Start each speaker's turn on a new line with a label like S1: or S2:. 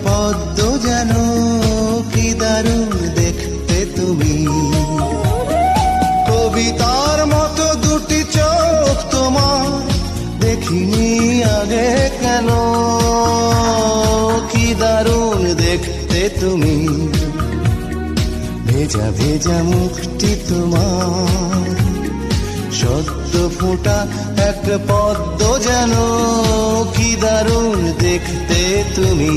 S1: পদ্ম যেন, কি দারুণ দেখতে তুমি। কবিতার মতো দুটি চোখ তোমার, দেখিনি আগে কেন, কি দারুণ দেখতে তুমি। ভেজা ভেজা মুখটি তোমার, সদ্য ফোটা এক পদ্ম যেন, কি দারুণ দেখতে তুমি।